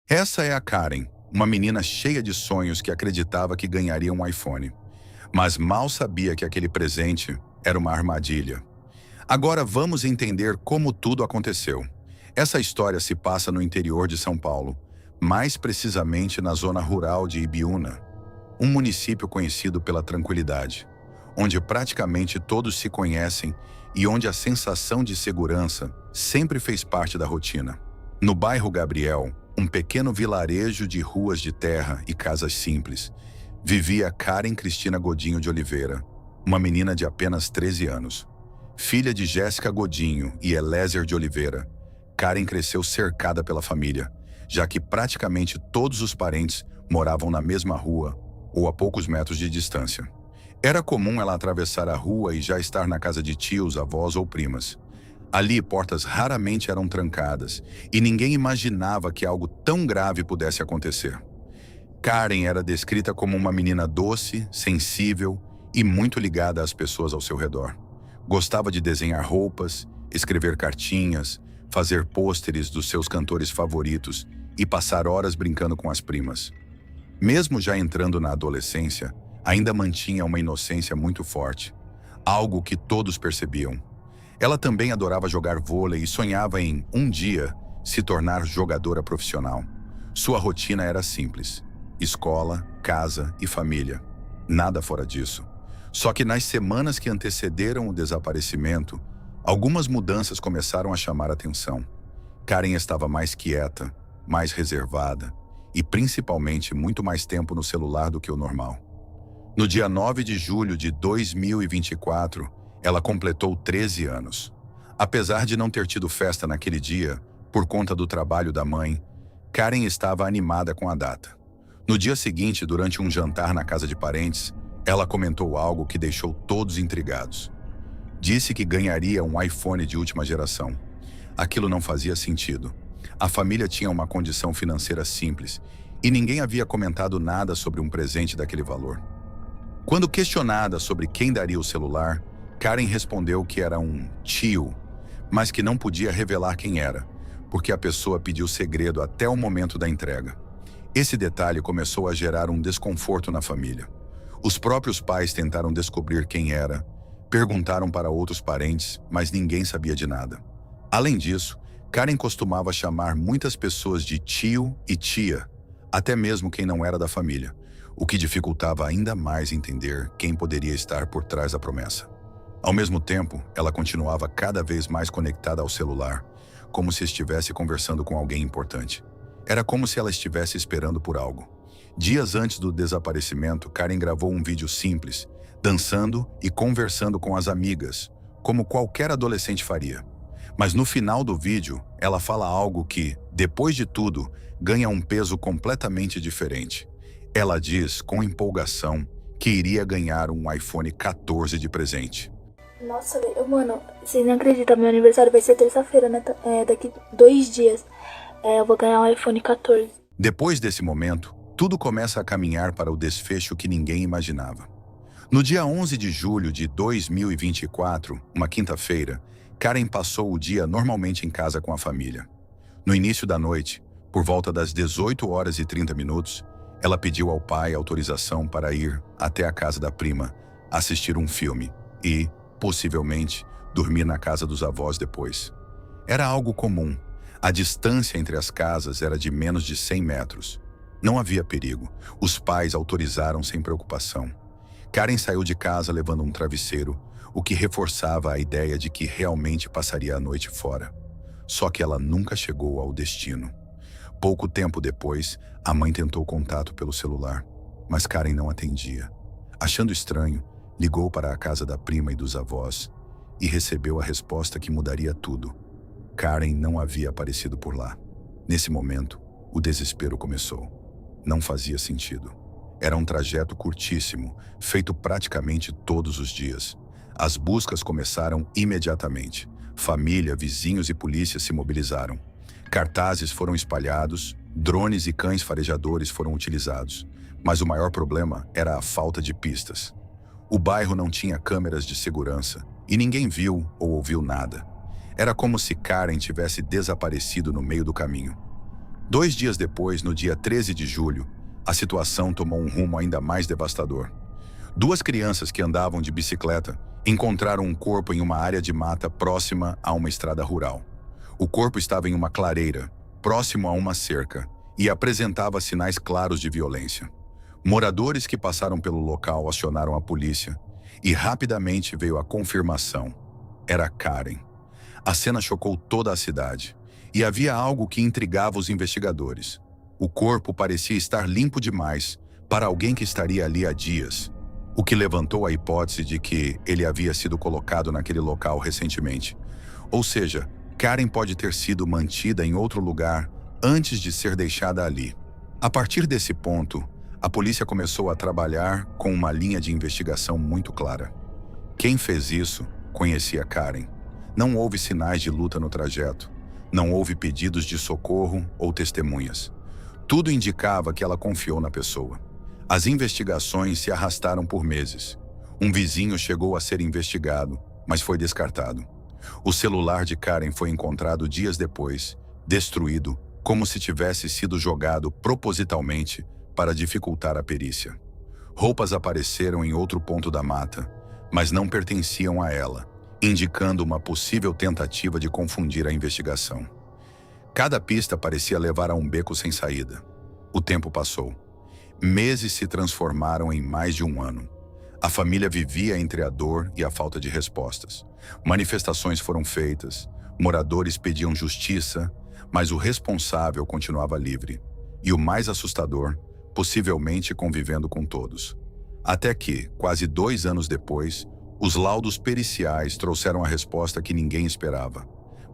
Essa é a Karen, uma menina cheia de sonhos que acreditava que ganharia um iPhone, mas mal sabia que aquele presente era uma armadilha. Agora vamos entender como tudo aconteceu. Essa história se passa no interior de São Paulo, mais precisamente na zona rural de Ibiúna, um município conhecido pela tranquilidade, onde praticamente todos se conhecem e onde a sensação de segurança sempre fez parte da rotina. No bairro Gabriel, um pequeno vilarejo de ruas de terra e casas simples, vivia Karen Cristina Godinho de Oliveira, uma menina de apenas 13 anos. Filha de Jéssica Godinho e Eliezer de Oliveira, Karen cresceu cercada pela família, já que praticamente todos os parentes moravam na mesma rua ou a poucos metros de distância. Era comum ela atravessar a rua e já estar na casa de tios, avós ou primas. Ali, portas raramente eram trancadas e ninguém imaginava que algo tão grave pudesse acontecer. Karen era descrita como uma menina doce, sensível e muito ligada às pessoas ao seu redor. Gostava de desenhar roupas, escrever cartinhas, fazer pôsteres dos seus cantores favoritos e passar horas brincando com as primas. Mesmo já entrando na adolescência, ainda mantinha uma inocência muito forte, algo que todos percebiam. Ela também adorava jogar vôlei e sonhava em, um dia, se tornar jogadora profissional. Sua rotina era simples: escola, casa e família. Nada fora disso. Só que nas semanas que antecederam o desaparecimento, algumas mudanças começaram a chamar a atenção. Karen estava mais quieta, mais reservada e principalmente muito mais tempo no celular do que o normal. No dia 9 de julho de 2024, ela completou 13 anos. Apesar de não ter tido festa naquele dia, por conta do trabalho da mãe, Karen estava animada com a data. No dia seguinte, durante um jantar na casa de parentes, ela comentou algo que deixou todos intrigados. Disse que ganharia um iPhone de última geração. Aquilo não fazia sentido. A família tinha uma condição financeira simples e ninguém havia comentado nada sobre um presente daquele valor. Quando questionada sobre quem daria o celular, Karen respondeu que era um tio, mas que não podia revelar quem era, porque a pessoa pediu segredo até o momento da entrega. Esse detalhe começou a gerar um desconforto na família. Os próprios pais tentaram descobrir quem era, perguntaram para outros parentes, mas ninguém sabia de nada. Além disso, Karen costumava chamar muitas pessoas de tio e tia, até mesmo quem não era da família, o que dificultava ainda mais entender quem poderia estar por trás da promessa. Ao mesmo tempo, ela continuava cada vez mais conectada ao celular, como se estivesse conversando com alguém importante. Era como se ela estivesse esperando por algo. Dias antes do desaparecimento, Karen gravou um vídeo simples, dançando e conversando com as amigas, como qualquer adolescente faria. Mas no final do vídeo, ela fala algo que, depois de tudo, ganha um peso completamente diferente. Ela diz, com empolgação, que iria ganhar um iPhone 14 de presente. Nossa, mano, vocês não acreditam, meu aniversário vai ser terça-feira, né? Daqui 2 dias. Eu vou ganhar um iPhone 14. Depois desse momento, tudo começa a caminhar para o desfecho que ninguém imaginava. No dia 11 de julho de 2024, uma quinta-feira, Karen passou o dia normalmente em casa com a família. No início da noite, por volta das 18h30, ela pediu ao pai autorização para ir até a casa da prima, assistir um filme e, possivelmente, dormir na casa dos avós depois. Era algo comum. A distância entre as casas era de menos de 100 metros. Não havia perigo. Os pais autorizaram sem preocupação. Karen saiu de casa levando um travesseiro, o que reforçava a ideia de que realmente passaria a noite fora. Só que ela nunca chegou ao destino. Pouco tempo depois, a mãe tentou contato pelo celular, mas Karen não atendia. Achando estranho, ligou para a casa da prima e dos avós e recebeu a resposta que mudaria tudo. Karen não havia aparecido por lá. Nesse momento, o desespero começou. Não fazia sentido. Era um trajeto curtíssimo, feito praticamente todos os dias. As buscas começaram imediatamente. Família, vizinhos e polícia se mobilizaram. Cartazes foram espalhados, drones e cães farejadores foram utilizados. Mas o maior problema era a falta de pistas. O bairro não tinha câmeras de segurança e ninguém viu ou ouviu nada. Era como se Karen tivesse desaparecido no meio do caminho. 2 dias depois, no dia 13 de julho, a situação tomou um rumo ainda mais devastador. 2 crianças que andavam de bicicleta encontraram um corpo em uma área de mata próxima a uma estrada rural. O corpo estava em uma clareira, próximo a uma cerca, e apresentava sinais claros de violência. Moradores que passaram pelo local acionaram a polícia e rapidamente veio a confirmação. Era Karen. A cena chocou toda a cidade e havia algo que intrigava os investigadores. O corpo parecia estar limpo demais para alguém que estaria ali há dias, o que levantou a hipótese de que ele havia sido colocado naquele local recentemente. Ou seja, Karen pode ter sido mantida em outro lugar antes de ser deixada ali. A partir desse ponto, a polícia começou a trabalhar com uma linha de investigação muito clara. Quem fez isso conhecia Karen. Não houve sinais de luta no trajeto. Não houve pedidos de socorro ou testemunhas. Tudo indicava que ela confiou na pessoa. As investigações se arrastaram por meses. Um vizinho chegou a ser investigado, mas foi descartado. O celular de Karen foi encontrado dias depois, destruído, como se tivesse sido jogado propositalmente para dificultar a perícia. Roupas apareceram em outro ponto da mata, mas não pertenciam a ela, indicando uma possível tentativa de confundir a investigação. Cada pista parecia levar a um beco sem saída. O tempo passou. Meses se transformaram em mais de um ano. A família vivia entre a dor e a falta de respostas. Manifestações foram feitas, moradores pediam justiça, mas o responsável continuava livre. E o mais assustador, possivelmente convivendo com todos. Até que, quase 2 anos depois, os laudos periciais trouxeram a resposta que ninguém esperava.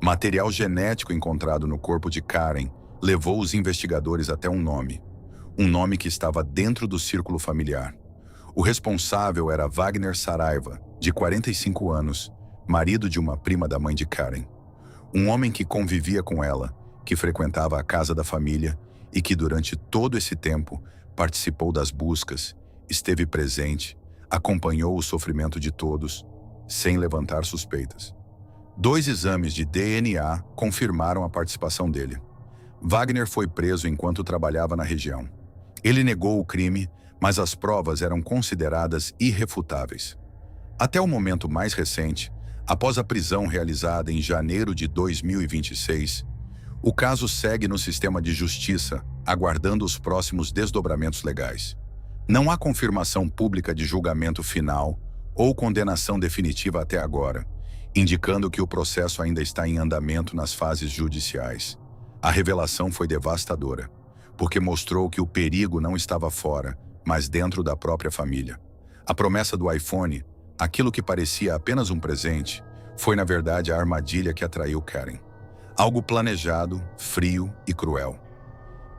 Material genético encontrado no corpo de Karen levou os investigadores até um nome que estava dentro do círculo familiar. O responsável era Wagner Saraiva, de 45 anos, marido de uma prima da mãe de Karen. Um homem que convivia com ela, que frequentava a casa da família e que durante todo esse tempo participou das buscas, esteve presente, acompanhou o sofrimento de todos, sem levantar suspeitas. 2 exames de DNA confirmaram a participação dele. Wagner foi preso enquanto trabalhava na região. Ele negou o crime, mas as provas eram consideradas irrefutáveis. Até o momento mais recente, após a prisão realizada em janeiro de 2026, o caso segue no sistema de justiça, aguardando os próximos desdobramentos legais. Não há confirmação pública de julgamento final ou condenação definitiva até agora, indicando que o processo ainda está em andamento nas fases judiciais. A revelação foi devastadora, porque mostrou que o perigo não estava fora, mas dentro da própria família. A promessa do iPhone, aquilo que parecia apenas um presente, foi na verdade a armadilha que atraiu Karen. Algo planejado, frio e cruel.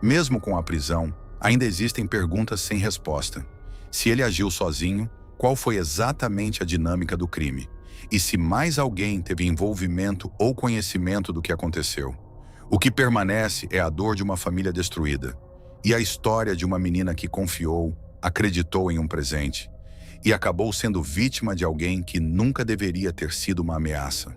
Mesmo com a prisão, ainda existem perguntas sem resposta. Se ele agiu sozinho, qual foi exatamente a dinâmica do crime? E se mais alguém teve envolvimento ou conhecimento do que aconteceu? O que permanece é a dor de uma família destruída e a história de uma menina que confiou, acreditou em um presente e acabou sendo vítima de alguém que nunca deveria ter sido uma ameaça.